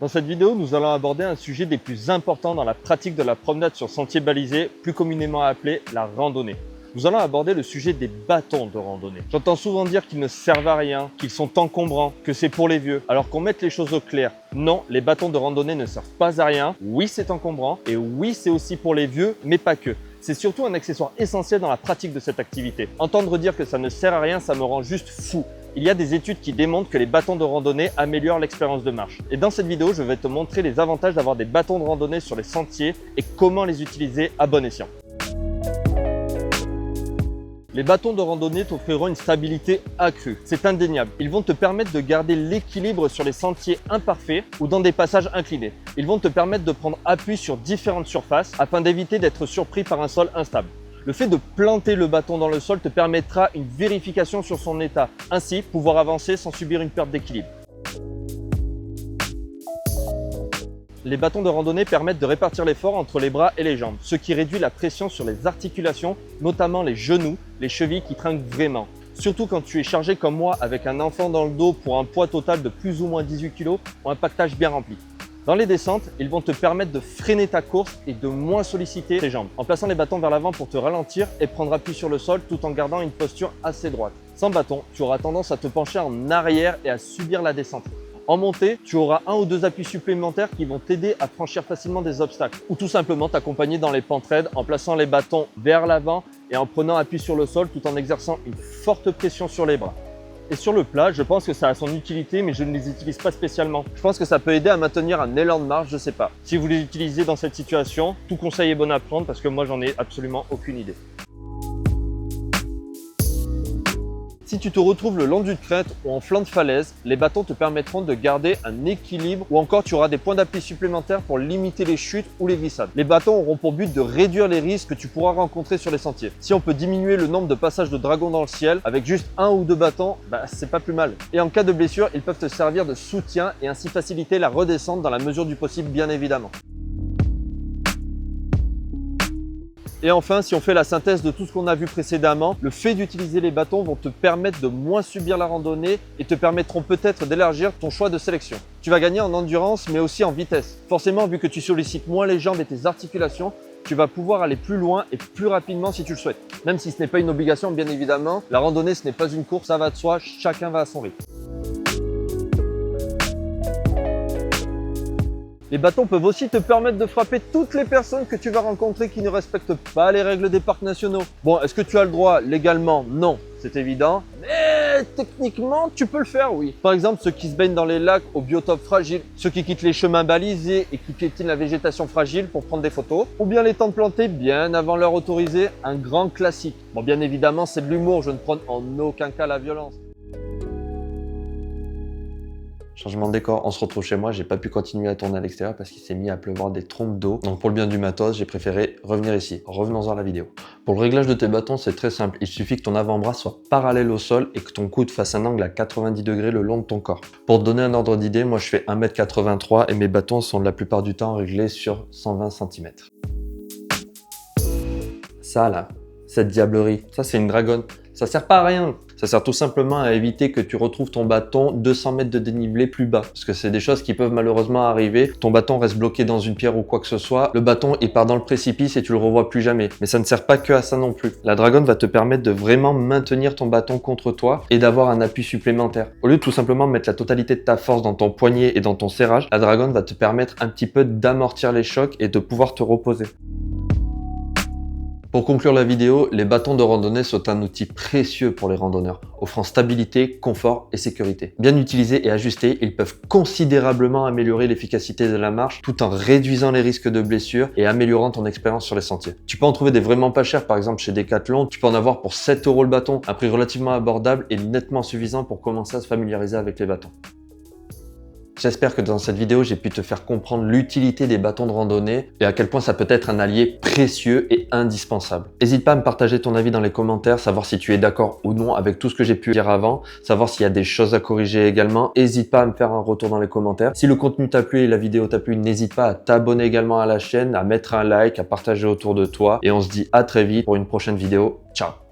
Dans cette vidéo, nous allons aborder un sujet des plus importants dans la pratique de la promenade sur sentier balisé, plus communément appelé la randonnée. Nous allons aborder le sujet des bâtons de randonnée. J'entends souvent dire qu'ils ne servent à rien, qu'ils sont encombrants, que c'est pour les vieux. Alors qu'on mette les choses au clair, non, les bâtons de randonnée ne servent pas à rien. Oui, c'est encombrant et oui, c'est aussi pour les vieux, mais pas que. C'est surtout un accessoire essentiel dans la pratique de cette activité. Entendre dire que ça ne sert à rien, ça me rend juste fou. Il y a des études qui démontrent que les bâtons de randonnée améliorent l'expérience de marche. Et dans cette vidéo, je vais te montrer les avantages d'avoir des bâtons de randonnée sur les sentiers et comment les utiliser à bon escient. Les bâtons de randonnée t'offriront une stabilité accrue, c'est indéniable. Ils vont te permettre de garder l'équilibre sur les sentiers imparfaits ou dans des passages inclinés. Ils vont te permettre de prendre appui sur différentes surfaces afin d'éviter d'être surpris par un sol instable. Le fait de planter le bâton dans le sol te permettra une vérification sur son état, ainsi pouvoir avancer sans subir une perte d'équilibre. Les bâtons de randonnée permettent de répartir l'effort entre les bras et les jambes, ce qui réduit la pression sur les articulations, notamment les genoux, les chevilles qui trinquent vraiment. Surtout quand tu es chargé comme moi avec un enfant dans le dos pour un poids total de plus ou moins 18 kg ou un pactage bien rempli. Dans les descentes, ils vont te permettre de freiner ta course et de moins solliciter tes jambes, en plaçant les bâtons vers l'avant pour te ralentir et prendre appui sur le sol tout en gardant une posture assez droite. Sans bâton, tu auras tendance à te pencher en arrière et à subir la descente. En montée, tu auras un ou deux appuis supplémentaires qui vont t'aider à franchir facilement des obstacles ou tout simplement t'accompagner dans les pentes raides en plaçant les bâtons vers l'avant et en prenant appui sur le sol tout en exerçant une forte pression sur les bras. Et sur le plat, je pense que ça a son utilité, mais je ne les utilise pas spécialement. Je pense que ça peut aider à maintenir un élan de marche, je sais pas. Si vous les utilisez dans cette situation, tout conseil est bon à prendre parce que moi j'en ai absolument aucune idée. Si tu te retrouves le long d'une crête ou en flanc de falaise, les bâtons te permettront de garder un équilibre ou encore tu auras des points d'appui supplémentaires pour limiter les chutes ou les glissades. Les bâtons auront pour but de réduire les risques que tu pourras rencontrer sur les sentiers. Si on peut diminuer le nombre de passages de dragons dans le ciel avec juste un ou deux bâtons, c'est pas plus mal. Et en cas de blessure, ils peuvent te servir de soutien et ainsi faciliter la redescente dans la mesure du possible bien évidemment. Et enfin, si on fait la synthèse de tout ce qu'on a vu précédemment, le fait d'utiliser les bâtons vont te permettre de moins subir la randonnée et te permettront peut-être d'élargir ton choix de sélection. Tu vas gagner en endurance mais aussi en vitesse. Forcément, vu que tu sollicites moins les jambes et tes articulations, tu vas pouvoir aller plus loin et plus rapidement si tu le souhaites. Même si ce n'est pas une obligation, bien évidemment, la randonnée ce n'est pas une course, ça va de soi, chacun va à son rythme. Les bâtons peuvent aussi te permettre de frapper toutes les personnes que tu vas rencontrer qui ne respectent pas les règles des parcs nationaux. Bon, est-ce que tu as le droit légalement? Non, c'est évident. Mais techniquement, tu peux le faire, oui. Par exemple, ceux qui se baignent dans les lacs aux biotopes fragiles, ceux qui quittent les chemins balisés et qui piétinent la végétation fragile pour prendre des photos, ou bien les tentes plantées bien avant l'heure autorisée, un grand classique. Bon, bien évidemment, c'est de l'humour, je ne prône en aucun cas la violence. Changement de décor, on se retrouve chez moi, j'ai pas pu continuer à tourner à l'extérieur parce qu'il s'est mis à pleuvoir des trompes d'eau. Donc pour le bien du matos, j'ai préféré revenir ici. Revenons-en à la vidéo. Pour le réglage de tes bâtons, c'est très simple. Il suffit que ton avant-bras soit parallèle au sol et que ton coude fasse un angle à 90 degrés le long de ton corps. Pour te donner un ordre d'idée, moi je fais 1,83 m et mes bâtons sont la plupart du temps réglés sur 120 cm. Ça là, cette diablerie, ça c'est une dragonne. Ça sert pas à rien. Ça sert tout simplement à éviter que tu retrouves ton bâton 200 mètres de dénivelé plus bas. Parce que c'est des choses qui peuvent malheureusement arriver. Ton bâton reste bloqué dans une pierre ou quoi que ce soit. Le bâton, il part dans le précipice et tu le revois plus jamais. Mais ça ne sert pas que à ça non plus. La dragonne va te permettre de vraiment maintenir ton bâton contre toi et d'avoir un appui supplémentaire. Au lieu de tout simplement mettre la totalité de ta force dans ton poignet et dans ton serrage, la dragonne va te permettre un petit peu d'amortir les chocs et de pouvoir te reposer. Pour conclure la vidéo, les bâtons de randonnée sont un outil précieux pour les randonneurs, offrant stabilité, confort et sécurité. Bien utilisés et ajustés, ils peuvent considérablement améliorer l'efficacité de la marche tout en réduisant les risques de blessures et améliorant ton expérience sur les sentiers. Tu peux en trouver des vraiment pas chers, par exemple chez Decathlon, tu peux en avoir pour 7 € le bâton, un prix relativement abordable et nettement suffisant pour commencer à se familiariser avec les bâtons. J'espère que dans cette vidéo, j'ai pu te faire comprendre l'utilité des bâtons de randonnée et à quel point ça peut être un allié précieux et indispensable. N'hésite pas à me partager ton avis dans les commentaires, savoir si tu es d'accord ou non avec tout ce que j'ai pu dire avant, savoir s'il y a des choses à corriger également. N'hésite pas à me faire un retour dans les commentaires. Si le contenu t'a plu et la vidéo t'a plu, n'hésite pas à t'abonner également à la chaîne, à mettre un like, à partager autour de toi. Et on se dit à très vite pour une prochaine vidéo. Ciao!